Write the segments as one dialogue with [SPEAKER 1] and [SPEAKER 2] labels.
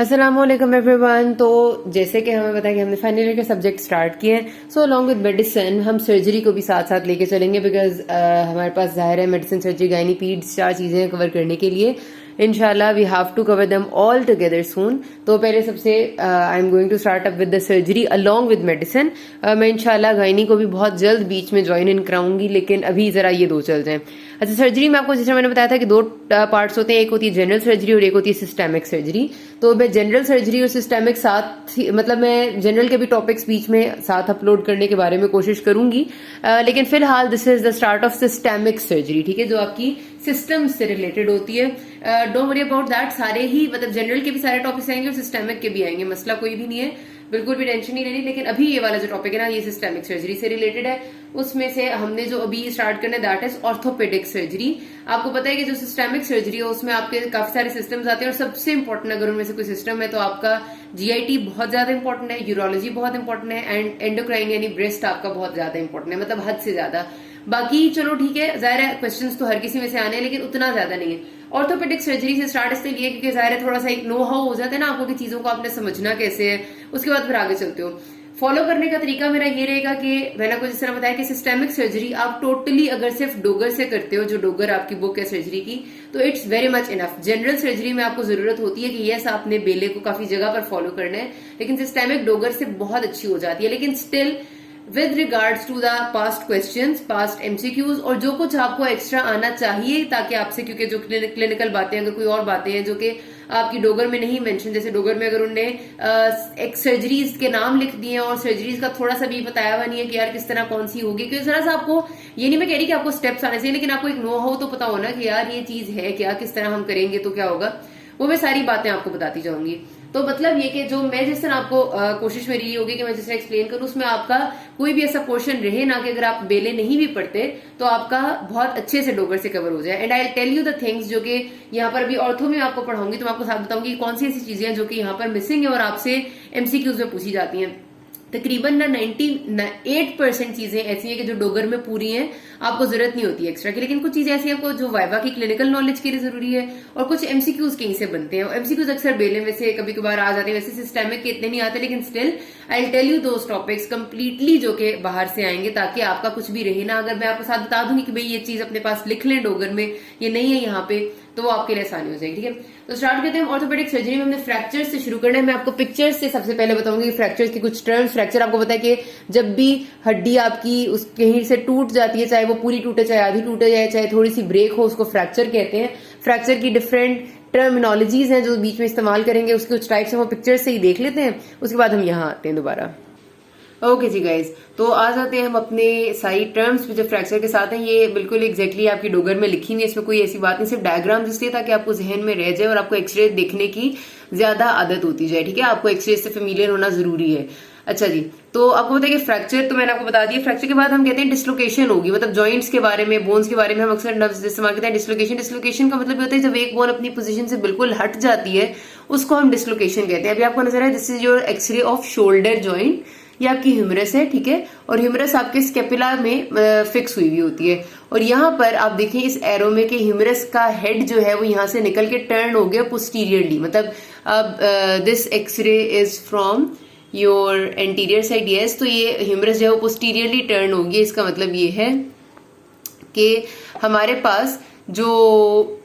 [SPEAKER 1] अस्सलामुअलैकुम एवरीवन। तो जैसे कि हमें बताया कि हमने फाइनल ईयर के सब्जेक्ट स्टार्ट किए हैं, सो अलॉन्ग विद मेडिसिन हम सर्जरी को भी साथ साथ लेके चलेंगे बिकॉज हमारे पास जाहिर है मेडिसिन, सर्जरी, गायनी, पीड्स 4 चीजें कवर करने के लिए इंशाल्लाह we have to cover them all together soon. तो पहले सबसे I am going to start up with the surgery along with medicine. मैं इंशाल्लाह गायनी को भी बहुत जल्द बीच में ज्वाइन इन कराऊंगी, लेकिन अभी जरा ये दो चल जाएं। अच्छा, सर्जरी में आपको जैसे मैंने बताया था कि 2 पार्ट्स होते हैं, एक होती है जनरल सर्जरी और एक होती है सिस्टेमिक सर्जरी। तो मैं जनरल सर्जरी और सिस्टेमिक साथ ही मतलब मैं जनरल के भी टॉपिक्स बीच में साथ अपलोड करने के बारे में कोशिश करूंगी, लेकिन फिलहाल this is the start of systemic surgery, ठीक है, जो आपकी सिस्टम से रिलेटेड होती है। डोंट वरी अबाउट दैट, सारे ही मतलब जनरल के भी सारे टॉपिक्स आएंगे और सिस्टेमिक के भी आएंगे, मसला कोई भी नहीं है, बिल्कुल भी टेंशन नहीं लेनी। लेकिन अभी ये वाला जो टॉपिक है ना, ये सिस्टेमिक सर्जरी से रिलेटेड है। उसमें से हमने जो अभी स्टार्ट करना है दैट इज ऑर्थोपेडिक सर्जरी। आपको पता है कि जो सिस्टेमिक सर्जरी है उसमें आपके काफी सारे सिस्टम्स आते हैं और सबसे इंपॉर्टेंट अगर उनमें से कोई सिस्टम है तो आपका जीआईटी बहुत ज्यादा इंपॉर्टेंट है, यूरोलॉजी बहुत इंपॉर्टेंट है एंड एंडोक्राइन यानी ब्रेस्ट आपका बहुत ज्यादा इंपॉर्टेंट है, मतलब हद से ज्यादा। बाकी चलो ठीक है, जाहिर है क्वेश्चंस तो हर किसी में से आने हैं लेकिन उतना ज्यादा नहीं है। ऑर्थोपेडिक सर्जरी से स्टार्ट इसलिए क्योंकि जाहिर है थोड़ा सा एक नो हाउ हो जाता है ना आपको कि चीजों को आपने समझना कैसे है, उसके बाद फिर आगे चलते हो। फॉलो करने का तरीका मेरा ये रहेगा कि मैंने आपको जिस तरह बताया कि सिस्टेमिक सर्जरी आप टोटली अगर सिर्फ डोगर से करते हो, जो डोगर आपकी बुक है सर्जरी की, तो it's very much enough. General surgery में आपको जरूरत होती है कि यस आपने बेले को काफी जगह पर फॉलो करना है, लेकिन सिस्टेमिक डोगर से बहुत अच्छी हो जाती है। लेकिन still with regards to the past questions, past MCQs और जो कुछ आपको एक्स्ट्रा आना चाहिए ताकि आपसे, क्योंकि जो क्लिनिकल बातें, अगर कोई और बातें हैं जो कि आपकी डोगर में नहीं मेंशन, जैसे डोगर में अगर उनने एक सर्जरीज के नाम लिख दिए और सर्जरीज का थोड़ा सा भी बताया हुआ नहीं है कि यार किस तरह कौन सी होगी, क्योंकि जरा सा आपको, ये नहीं मैं कह रही कि आपको स्टेप्स आने चाहिए, लेकिन आपको एक नो हाउ तो पता होना कि यार ये चीज है क्या, किस तरह हम करेंगे तो क्या होगा, वो मैं सारी बातें आपको बताती जाऊंगी। तो मतलब ये कि जो मैं जिस तरह आपको कोशिश मेरी ये होगी कि मैं जिस तरह एक्सप्लेन करूं उसमें आपका कोई भी ऐसा पोर्शन रहे ना कि अगर आप बेले नहीं भी पढ़ते तो आपका बहुत अच्छे से डोगर से कवर हो जाए। And I tell you the things जो कि यहाँ पर अभी ऑर्थो में आपको पढ़ाऊंगी, तो मैं आपको साथ बताऊंगी कौन सी ऐसी चीजें हैं जो कि यहाँ पर मिसिंग है और आपसे एमसीक्यूज में पूछी जाती हैं। तकरीबन ना 98% चीजें ऐसी हैं कि जो डोगर में पूरी हैं, आपको जरूरत नहीं होती है एक्स्ट्रा की, लेकिन कुछ चीजें ऐसी हैं जो वाइवा की क्लिनिकल नॉलेज के लिए जरूरी है और कुछ एमसीक्यूज कहीं से बनते हैं। एमसीक्यूज अक्सर बेले में से कभी कभार आ जाते हैं, वैसे सिस्टेमिक के इतने नहीं आते, लेकिन still I tell you those topics completely जो कि बाहर से आएंगे ताकि आपका कुछ भी रहे ना। अगर मैं आपको साथ बता दूंगी कि भाई ये चीज अपने पास लिख लें डोगर में, ये नहीं है यहाँ पे, तो वो आपके लिए आसानी हो जाएगी, ठीक है। तो स्टार्ट करते हैं ऑर्थोपेडिक सर्जरी में। हमने फ्रैक्चर से शुरू करना है। मैं आपको पिक्चर्स से सबसे पहले बताऊंगी फ्रैक्चर्स के कुछ टर्म्स। फ्रैक्चर आपको पता है कि जब भी हड्डी आपकी उस कहीं से टूट जाती है, चाहे वो पूरी टूटे, चाहे आधी टूटे जाए, चाहे थोड़ी सी ब्रेक हो, उसको फ्रैक्चर कहते हैं। फ्रैक्चर की डिफरेंट टर्मिनोलॉजीज हैं जो बीच में इस्तेमाल करेंगे, उसके कुछ टाइप्स हैं, वो पिक्चर्स से ही देख लेते हैं, उसके बाद हम यहाँ आते हैं दोबारा। ओके जी गाइज, तो आ जाते हैं हम अपने सारी टर्म्स जो फ्रैक्चर के साथ हैं। ये बिल्कुल एग्जैक्टली आपकी डोगर में लिखी नहीं है, इसमें कोई ऐसी बात नहीं, सिर्फ डायग्राम्स इसलिए ताकि आपको जहन में रह जाए और आपको एक्सरे देखने की ज्यादा आदत होती जाए, ठीक है। आपको एक्सरे से फेमिलियर होना जरूरी है। अच्छा जी, तो आपको पता है कि फ्रैक्चर तो मैंने आपको बता दिया। फ्रैक्चर के बाद हम कहते हैं डिस्लोकेशन होगी, मतलब जॉइंट्स के बारे में, बोन्स के बारे में हम अक्सर नर्व्स इस्तेमाल करते हैं। डिस्लोकेशन, डिस्लोकेशन का मतलब ये होता है जब एक बोन अपनी पोजीशन से बिल्कुल हट जाती है, उसको हम डिस्लोकेशन कहते हैं। अभी आपको नजर है, this is your x ray of shoulder joint, ये आपकी ह्यूमरस है, ठीक है, और ह्यूमरस आपके स्केपुला में फिक्स हुई हुई होती है। और यहाँ पर आप देखिए इस एरो में कि ह्यूमरस का हेड जो है वो यहाँ से निकल के टर्न हो गया पोस्टीरियरली, मतलब अब this x ray is from your anterior side, yes. तो ये ह्यूमरस जो है वो पोस्टीरियरली टर्न होगी, इसका मतलब ये है कि हमारे पास जो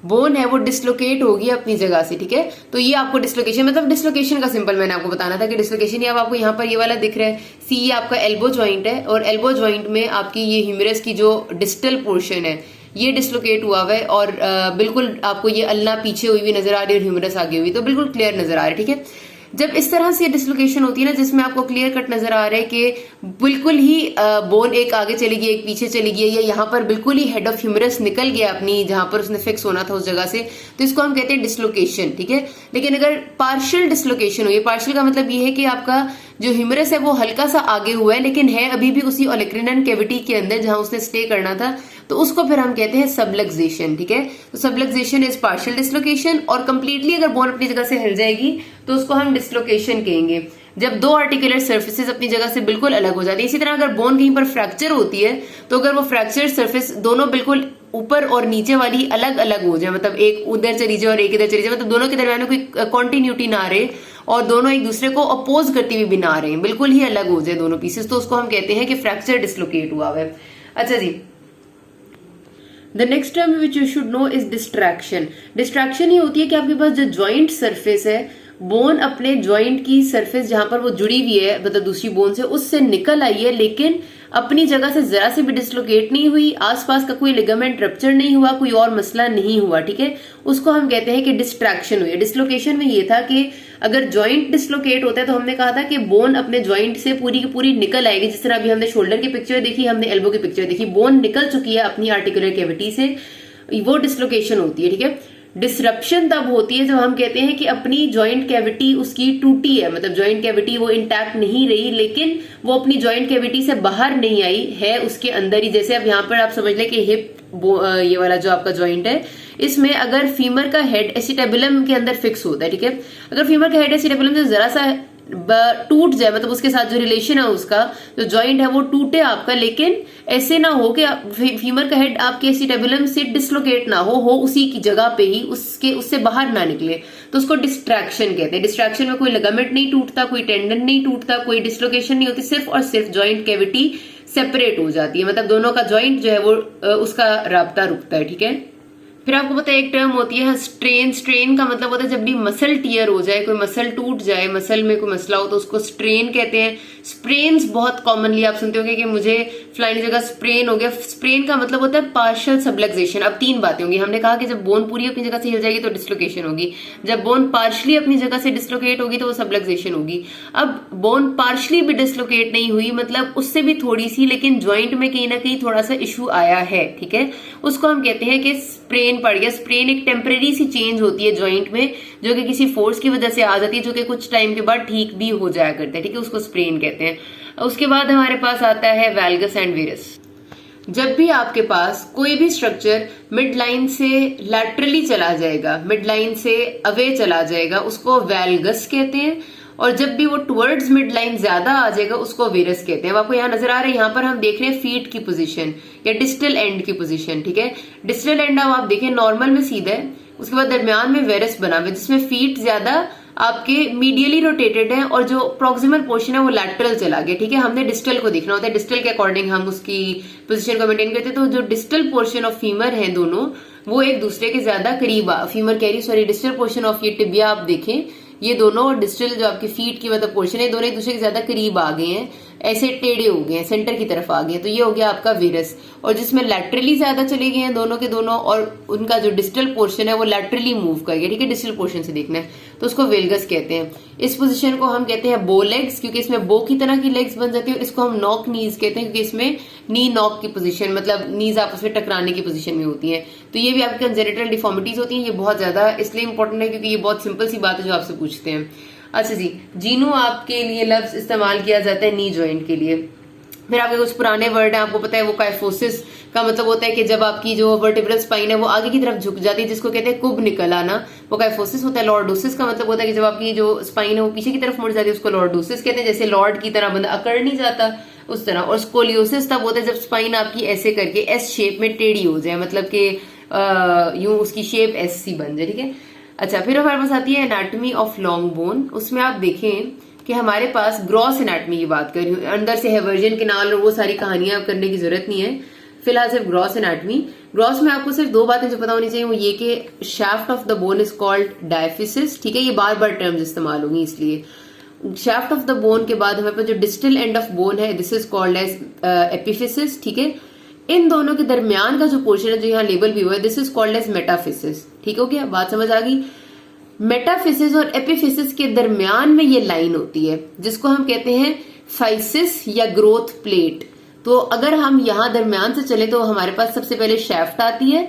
[SPEAKER 1] बोन है वो डिस्लोकेट होगी अपनी जगह से, ठीक है। तो ये आपको डिस्लोकेशन, मतलब डिस्लोकेशन का सिंपल मैंने आपको बताना था कि डिस्लोकेशन, ये अब आपको यहाँ पर ये वाला दिख रहा है, सी, ये आपका एल्बो जॉइंट है और एल्बो जॉइंट में आपकी ये ह्यूमरस की जो डिस्टल पोर्शन है ये डिस्लोकेट हुआ हुआ है और बिल्कुल आपको ये अल्ना पीछे हुई नजर आ रही है और ह्यूमरस आगे हुई, तो बिल्कुल क्लियर नजर आ रहा है, ठीक है। जब इस तरह से डिस्लोकेशन होती है ना, जिसमें आपको क्लियर कट नजर आ रहा है कि बिल्कुल ही बोन एक आगे चली गई, एक पीछे चली गई, या यहाँ पर बिल्कुल ही हेड ऑफ ह्यूमरस निकल गया अपनी जहां पर उसने फिक्स होना था उस जगह से, तो इसको हम कहते हैं डिस्लोकेशन, ठीक है। लेकिन अगर पार्शियल डिस्लोकेशन हो, ये पार्शियल का मतलब ये है कि आपका जो ह्यूमरस है वो हल्का सा आगे हुआ है लेकिन है अभी भी उसी ओलेक्रिनन कैविटी के अंदर जहां उसने स्टे करना था, तो उसको फिर हम कहते हैं सबलक्सेशन, ठीक है। तो सबलक्सेशन इज पार्शियल डिस्लोकेशन, और कंप्लीटली अगर बोन अपनी जगह से हिल जाएगी तो उसको हम डिस्लोकेशन कहेंगे, जब दो आर्टिकुलर सर्फेसिस अपनी जगह से बिल्कुल अलग हो जाती है। इसी तरह अगर बोन कहीं पर फ्रैक्चर होती है तो अगर वो फ्रैक्चर सर्फेस दोनों बिल्कुल ऊपर और नीचे वाली अलग अलग हो जाए, मतलब एक उधर चली जाए और एक इधर चली जाए, मतलब दोनों के दरमियान में कोई कॉन्टिन्यूटी ना रहे और दोनों एक दूसरे को अपोज करती हुई भी ना रहे, बिल्कुल ही अलग हो जाए दोनों पीसेस, तो उसको हम कहते हैं कि फ्रैक्चर डिसलोकेट हुआ है। अच्छा जी, the next term which you should know is distraction. Distraction ये होती है कि आपके पास जो जॉइंट सरफेस है, बोन अपने जॉइंट की सरफेस जहां पर वो जुड़ी हुई है मतलब दूसरी बोन से, उससे निकल आई है लेकिन अपनी जगह से जरा से भी डिसलोकेट नहीं हुई, आसपास का कोई लिगामेंट रप्चर नहीं हुआ, कोई और मसला नहीं हुआ, ठीक है, उसको हम कहते हैं कि डिस्ट्रैक्शन हुई है। डिसलोकेशन में ये था कि अगर जॉइंट डिसलोकेट होता है तो हमने कहा था कि बोन अपने जॉइंट से पूरी की पूरी निकल आएगी, जिस तरह अभी हमने शोल्डर की पिक्चर देखी, हमने एल्बो की पिक्चर देखी, बोन निकल चुकी है अपनी आर्टिकुलर कैविटी से, वो डिसलोकेशन होती है, ठीक है। डिसरप्शन तब होती है जब हम कहते हैं कि अपनी जॉइंट कैविटी उसकी टूटी है, मतलब जॉइंट कैविटी वो इंटैक्ट नहीं रही लेकिन वो अपनी जॉइंट कैविटी से बाहर नहीं आई है, उसके अंदर ही। जैसे अब यहाँ पर आप समझ लें कि हिप ये वाला जो आपका जॉइंट है, इसमें अगर फीमर का हेड एसिटेबुलम के अंदर फिक्स होता है, ठीक है, अगर फीमर का हेड एसिटेबुलम से जरा सा टूट जाए, मतलब उसके साथ जो रिलेशन है उसका जो जॉइंट है वो टूटे आपका, लेकिन ऐसे ना हो कि फीमर का हेड आपके एसिटेबुलम से डिसलोकेट ना हो उसी की जगह पे ही, उससे बाहर ना निकले, तो उसको डिस्ट्रैक्शन कहते हैं। डिस्ट्रैक्शन में कोई लिगामेंट नहीं टूटता, कोई टेंडन नहीं टूटता, कोई डिसलोकेशन नहीं होती, सिर्फ और सिर्फ जॉइंट कैविटी सेपरेट हो जाती है, मतलब दोनों का जॉइंट जो है वो उसका राब्ता रुकता है, ठीक है। फिर आपको पता है एक टर्म होती है स्ट्रेन। स्ट्रेन का मतलब होता है जब भी मसल टियर हो जाए, कोई मसल टूट जाए, मसल में कोई मसला हो तो उसको स्ट्रेन कहते हैं। स्प्रेन्स बहुत कॉमनली आप सुनते होंगे कि मुझे फलानी जगह स्प्रेन हो गया। स्प्रेन का मतलब होता है पार्शियल सबलक्सेशन। अब तीन बातें होंगी, हमने कहा कि जब बोन पूरी अपनी जगह से हिल जाएगी तो डिसलोकेशन होगी, जब बोन पार्शली अपनी जगह से डिसलोकेट होगी तो वो सबलक्सेशन होगी। अब बोन पार्शली भी डिसलोकेट नहीं हुई, मतलब उससे भी थोड़ी सी, लेकिन ज्वाइंट में कहीं ना कहीं थोड़ा सा इशू आया है, ठीक है, उसको हम कहते हैं कि स्प्रेन पड़ गया। स्प्रेन एक टेम्परेरी सी चेंज होती है जॉइंट में, जो कि किसी फोर्स की वजह से आ जाती है, जो कि कुछ टाइम के बाद ठीक भी हो जाया करता है, ठीक है, उसको स्प्रेन कहते हैं। उसके बाद हमारे पास आता है वैल्गस एंड वेरस। जब भी आपके पास कोई भी स्ट्रक्चर मिड लाइन से लैटरली चला जाएगा, मिड लाइन से अवे चला जाएगा, उसको वैल्गस कहते हैं, और जब भी वो टुवर्ड्स मिड लाइन ज्यादा आ जाएगा उसको वेरस कहते हैं। अब आपको यहाँ नजर आ रहा है, यहाँ पर हम देख रहे हैं फीट की पोजीशन या डिस्टल एंड की पोजीशन, ठीक है। डिस्टल एंड अब आप देखें नॉर्मल में सीधा है, उसके बाद दरमियान में वेरस बना हुआ है जिसमें फीट ज्यादा आपके मीडियली रोटेटेड है और जो प्रोक्सिमल पोर्शन है वो लैटरल चला गया, ठीक है। हमने डिस्टल को देखना होता है, डिस्टल के अकॉर्डिंग हम उसकी पोजीशन को मेंटेन करते हैं। तो जो डिस्टल पोर्शन ऑफ फीमर है दोनों, वो एक दूसरे के ज्यादा करीब, फीमर कह रही सॉरी, डिस्टल पोर्शन ऑफ ये टिबिया आप देखें, ये दोनों डिस्टल जो आपकी फीट की मतलब पोर्शन है, दोनों एक दूसरे के ज्यादा करीब आ गए हैं, ऐसे टेढ़े हो गए हैं, सेंटर की तरफ आ गए हैं, तो ये हो गया आपका वेरस। और जिसमें लैटरली ज्यादा चले गए हैं दोनों के दोनों, और उनका जो डिस्टल पोर्शन है वो लैटरली मूव कर गया, ठीक है, डिस्टल पोर्शन से देखना है, तो उसको वेल्गस कहते हैं। इस पोजीशन को हम कहते हैं बो लेग्स, क्योंकि इसमें बो की तरह की लेग्स बन जाती है। इसको हम नॉक नीज कहते हैं, क्योंकि इसमें नी नॉक की पोजीशन, मतलब नीज आपस में टकराने की पोजीशन में होती है। तो ये भी आपकी कंजेनिटल डिफॉर्मिटीज होती हैं। ये बहुत ज्यादा इसलिए इंपॉर्टेंट है क्योंकि ये बहुत सिंपल सी बात है जो आपसे पूछते हैं। अच्छा जी, जीनू आपके लिए लफ्ज इस्तेमाल किया जाता है नी जॉइंट के लिए। फिर आपके कुछ पुराने वर्ड हैं, आपको पता है वो काइफोसिस का मतलब होता है कि जब आपकी जो वर्टिब्रल स्पाइन है वो आगे की तरफ झुक जाती है, जिसको कहते हैं कुब निकल आना, वो काइफोसिस होता है। लॉर्डोसिस का मतलब होता है कि जब आपकी जो स्पाइन है वो पीछे की तरफ मुड़ जाती है, उसको लॉर्डोसिस कहते हैं। जैसे लॉर्ड की तरह बंदा अकड़ नहीं जाता उस तरह। और स्कोलियोसिस तब होता है जब स्पाइन आपकी ऐसे करके एस शेप में टेढ़ी हो जाए, मतलब कि यूं उसकी शेप एस सी बन जाए, ठीक है। अच्छा, फिर हमारे पास आती है एनाटॉमी ऑफ लॉन्ग बोन। उसमें आप देखें कि हमारे पास ग्रॉस एनाटॉमी की बात कर रही हूँ, अंदर से हैवर्जन केनाल और वो सारी कहानियां करने की जरूरत नहीं है, फिलहाल सिर्फ ग्रॉस एनाटॉमी। ग्रॉस में आपको सिर्फ दो बातें जो पता होनी चाहिए, वो ये कि shaft of the bone is called diaphysis, ठीक है, ये बार बार टर्म्स इस्तेमाल होंगी इसलिए। शाफ्ट ऑफ द बोन के बाद हमारे पास जो डिस्टल एंड ऑफ बोन है, दिस इज कॉल्ड एज एपिफिसिस, ठीक है। इन दोनों के दरमियान का जो पोर्शन है जो यहाँ लेबल भी हुआ है, this is called as metaphysis, ठीक हो गया, बात समझ आ गई। मेटाफिसिस और एपिफिसिस के दरमियान में ये लाइन होती है जिसको हम कहते हैं फाइसिस या ग्रोथ प्लेट। तो अगर हम यहाँ दरमियान से चले तो हमारे पास सबसे पहले शैफ्ट आती है,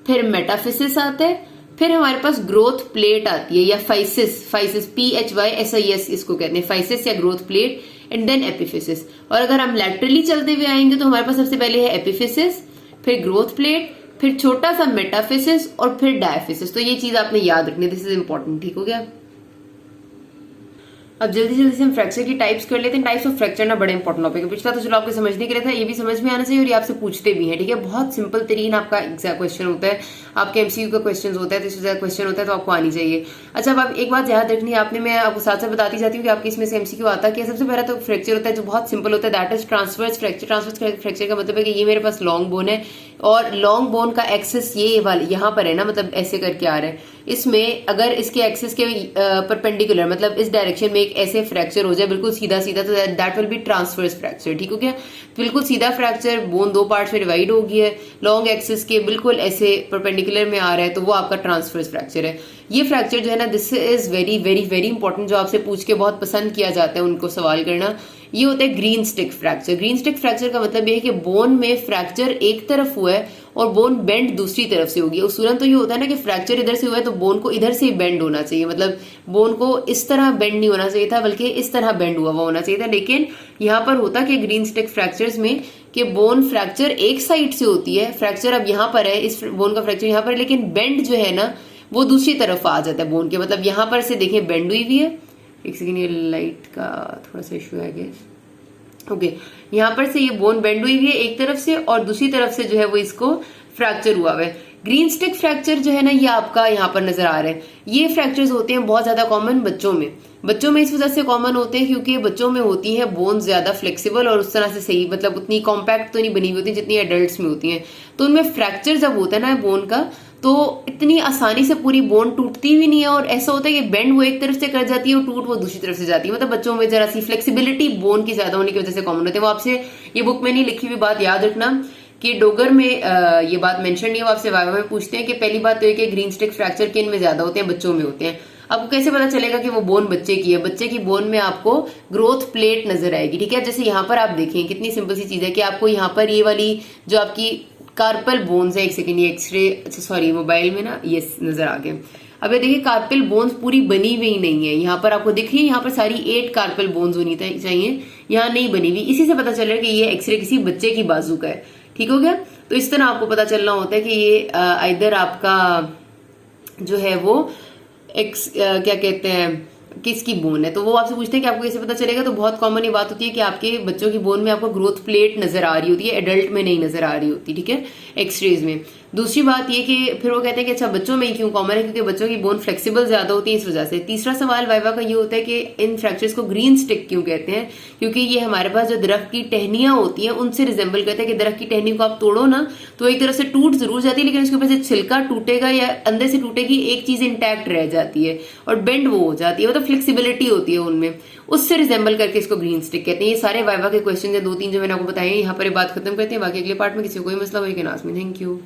[SPEAKER 1] फिर मेटाफिसिस आता है, फिर हमारे पास ग्रोथ प्लेट आती है या फाइसिस, फाइसिस PHYSIS इसको कहते हैं, फाइसिस या ग्रोथ प्लेट, एंड देन एपिफिसिस। और अगर हम लैटरली चलते हुए आएंगे तो हमारे पास सबसे पहले है एपिफिसिस, फिर ग्रोथ प्लेट, फिर छोटा सा मेटाफिसिस और फिर डायफिसिस। तो ये चीज आपने याद रखनी है, दिस इज इंपॉर्टेंट, ठीक हो गया। अब जल्दी जल्दी से हम फ्रैक्चर की टाइप्स कर लेते हैं। टाइप्स ऑफ फ्रैक्चर ना बड़ा इंपॉर्टेंट टॉपिक है, पिछला तो चलो आपके समझने के लिए था, ये भी समझ में आना चाहिए और ये आपसे पूछते भी हैं, ठीक है। बहुत सिंपल तरीन आपका एग्जैक्ट क्वेश्चन होता है, आपके एमसीक्यू का क्वेश्चन होता है, तो इससे ज्यादा क्वेश्चन होता है तो आपको आनी चाहिए। अच्छा, अब आप एक बात याद रखनी है आपने, मैं आपको साथ साथ बताती जाती हूँ कि आपके इसमें से एमसीक्यू आता क्या। सबसे पहला तो फ्रैक्चर होता है जो बहुत सिंपल होता है, that is transverse fracture. Transverse fracture का मतलब है कि ये मेरे पास लॉन्ग बोन है और लॉन्ग बोन का एक्सेस ये वाले यहाँ पर है ना, मतलब ऐसे करके आ रहा है, इसमें अगर इसके एक्सेस के परपेंडिकुलर मतलब इस डायरेक्शन में एक ऐसे फ्रैक्चर हो जाए बिल्कुल सीधा सीधा, तो that will be transverse fracture, ठीक हो गया। बिल्कुल सीधा फ्रैक्चर, बोन दो पार्ट्स में डिवाइड हो गई है, लॉन्ग एक्सेस के बिल्कुल ऐसे परपेंडिकुलर में आ रहा है, तो वो आपका ट्रांसवर्स फ्रैक्चर है। ये फ्रैक्चर जो है ना, this is very very very important, जो आपसे पूछ के बहुत पसंद किया जाता है उनको सवाल करना, ये होता है green stick fracture. Green stick fracture का मतलब ये है कि बोन में फ्रैक्चर एक तरफ हुआ है और बोन बेंड दूसरी तरफ से होगी। उसूलन तो ये होता है ना कि फ्रैक्चर इधर से हुआ है तो बोन को इधर से ही बेंड होना चाहिए, मतलब बोन को इस तरह बेंड नहीं होना चाहिए था बल्कि इस तरह बेंड हुआ होना चाहिए था। लेकिन यहाँ पर होता कि ग्रीन स्टिक फ्रैक्चर्स में कि बोन फ्रैक्चर एक साइड से होती है, फ्रैक्चर अब यहाँ पर है, इस बोन का फ्रैक्चर यहाँ पर है, लेकिन बेंड जो है ना वो दूसरी तरफ आ जाता है बोन के, मतलब यहाँ पर से देखें बेंड हुई हुई है। एक सेकेंड, ये लाइट का थोड़ा सा इशू है गेस, ओके। यहाँ पर से ये बोन बेंड हुई हुई है एक तरफ से और दूसरी तरफ से जो है वो इसको फ्रैक्चर हुआ है। ग्रीन स्टिक फ्रैक्चर जो है ना, ये आपका यहाँ पर नजर आ रहा है। ये फ्रैक्चर्स होते हैं बहुत ज्यादा कॉमन बच्चों में। बच्चों में इस वजह से कॉमन होते हैं क्योंकि बच्चों में होती है बोन ज्यादा फ्लेक्सिबल और उस तरह से सही, मतलब उतनी कॉम्पैक्ट तो नहीं बनी हुई होती जितनी एडल्ट्स में होती हैं। तो उनमें फ्रैक्चर जब होता है ना बोन का, तो इतनी आसानी से पूरी बोन टूटती भी नहीं है और ऐसा होता है कि बेंड वो एक तरफ से कर जाती है और टूट वो दूसरी तरफ से जाती है। मतलब बच्चों में जरा सी फ्लेक्सिबिलिटी बोन की ज्यादा होने की वजह से कॉमन होती है। वो आपसे ये बुक में नहीं लिखी हुई बात याद रखना कि डोगर में ये बात मेंशन नहीं है, वो आपसे वाइवा में पूछते हैं कि पहली बात तो है कि ग्रीन स्टिक फ्रैक्चर किन में ज्यादा होते हैं, बच्चों में होते हैं। आपको कैसे पता चलेगा कि वो बोन बच्चे की है? बच्चे की बोन में आपको ग्रोथ प्लेट नजर आएगी, ठीक है। जैसे यहाँ पर आप देखें कितनी सिंपल सी चीज है कि आपको यहाँ पर ये वाली जो आपकी कार्पल बोन्स है, एक सेकेंड ये एक्सरे, अच्छा सॉरी मोबाइल में ना ये नजर आ गए। अब ये देखिए कार्पल बोन्स पूरी बनी हुई नहीं है, यहाँ पर आपको दिख रही है, यहाँ पर सारी 8 कार्पल बोन्स होनी चाहिए, यहाँ नहीं बनी हुई। इसी से पता चल रहा है कि ये एक्सरे किसी बच्चे की बाजू का है, ठीक हो गया। तो इस तरह आपको पता चलना होता है कि ये इधर आपका जो है वो क्या कहते हैं किसकी बोन है। तो वो आपसे पूछते हैं कि आपको कैसे पता चलेगा, तो बहुत कॉमन ये बात होती है कि आपके बच्चों की बोन में आपको ग्रोथ प्लेट नजर आ रही होती है, एडल्ट में नहीं नजर आ रही होती, ठीक है, एक्सरेज में। दूसरी बात ये कि फिर वो कहते हैं कि अच्छा बच्चों में ही क्यों कॉमन है, क्योंकि बच्चों की बोन फ्लेक्सिबल ज्यादा होती है इस वजह से। तीसरा सवाल वाइवा का ये होता है कि इन फ्रैक्चर्स को ग्रीन स्टिक क्यों कहते हैं, क्योंकि ये हमारे पास जो दरख्त की टहनियां होती हैं उनसे रिजेंबल करते हैं कि दरख्त की टहनी को आप तोड़ो ना तो एक तरह से टूट जरूर जाती है, लेकिन उसके ऊपर से छिलका टूटेगा या अंदर से टूटेगी, एक चीज इंटैक्ट रह जाती है और बेंड वो हो जाती है, मतलब फ्लेक्सिबिलिटी होती है उनमें, उससे रिजेंबल करके इसको ग्रीन स्टिक कहते हैं। ये सारे वाइवा के क्वेश्चन है 2-3 जो मैंने आपको बताए हैं। यहाँ पर बात खत्म करते हैं, बाकी अगले पार्ट में किसी को कोई मसला हो कि नाज़ में। Thank you.